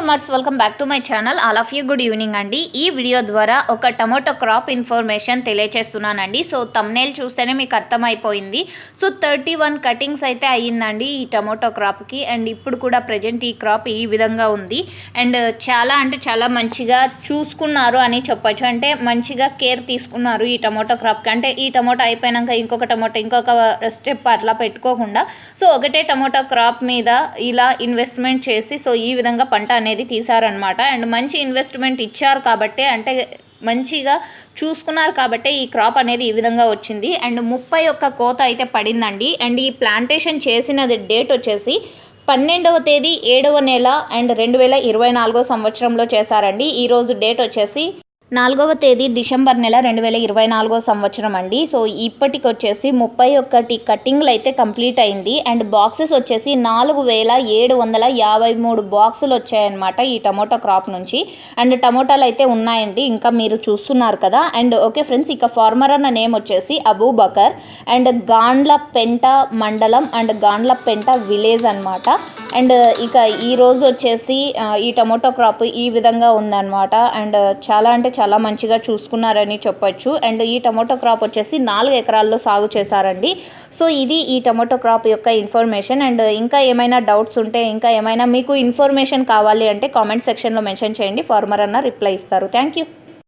Farmers welcome back to my channel. All of you good evening అండి. ఈ video ద్వారా ఒక టమోటో క్రాప్ ఇన్ఫర్మేషన్ తెలియచేస్తున్నానండి. సో థంబ్నెయిల్ చూస్తేనే మీకు అర్థమైపోయింది. సో 31 కటింగ్స్ అయితే అయ్యిందండి ఈ టమోటో క్రాప్కి. అండ్ ఇప్పుడు కూడా ప్రజెంట్ ఈ క్రాప్ ఈ విధంగా ఉంది. అండ్ చాలా మంచిగా చూసుకున్నారు అని చెప్పొచ్చు. అంటే మంచిగా కేర్ తీసుకున్నారు ఈ టమోటో క్రాప్కి. అంటే ఈ టమోటో అయిపోయాక ఇంకొక స్టెప్ అట్లా పెట్టుకోకుండా సో ఒకటే టమోటో క్రాప్ మీద ఇలా ఇన్వెస్ట్మెంట్ చేసి సో ఈ విధంగా పంట అనేది తీశారనమాట. అండ్ మంచి ఇన్వెస్ట్మెంట్ ఇచ్చారు కాబట్టి, అంటే మంచిగా చూసుకున్నారు కాబట్టి ఈ క్రాప్ అనేది ఈ విధంగా వచ్చింది. అండ్ 31 కోత అయితే పడిందండి. అండ్ ఈ ప్లాంటేషన్ చేసినది డేట్ వచ్చేసి 12వ తేదీ 7వ నెల అండ్ 2024 సంవత్సరంలో చేశారండి. ఈరోజు డేట్ వచ్చేసి 4వ తేదీ డిసెంబర్ నెల 2024 సంవత్సరం అండి. సో ఇప్పటికి వచ్చేసి 31 కటింగ్లు అయితే కంప్లీట్ అయింది. అండ్ బాక్సెస్ వచ్చేసి 4753 బాక్సులు వచ్చాయన్నమాట ఈ టమోటో క్రాప్ నుంచి. అండ్ టమోటాలు అయితే ఉన్నాయండి, ఇంకా మీరు చూస్తున్నారు కదా. అండ్ ఓకే ఫ్రెండ్స్, ఇక ఫార్మర్ అన్న నేమ్ వచ్చేసి అబూబకర్ అండ్ గాండ్లపెంట మండలం అండ్ గాండ్లపెంట విలేజ్ అనమాట. అండ్ ఇక ఈరోజు వచ్చేసి ఈ టమోటో క్రాప్ ఈ విధంగా ఉందన్నమాట. అండ్ చాలా మంచిగా చూసుకున్నారని చెప్పొచ్చు. అండ్ ఈ టమోటో క్రాప్ వచ్చేసి 4 ఎకరాల్లో సాగు చేశారండి. సో ఇది ఈ టమోటో క్రాప్ యొక్క ఇన్ఫర్మేషన్. అండ్ ఇంకా ఏమైనా డౌట్స్ ఉంటే, ఇంకా ఏమైనా మీకు ఇన్ఫర్మేషన్ కావాలి అంటే కామెంట్ సెక్షన్లో మెన్షన్ చేయండి. ఫార్మర్ అన్న రిప్లై ఇస్తారు. Thank you.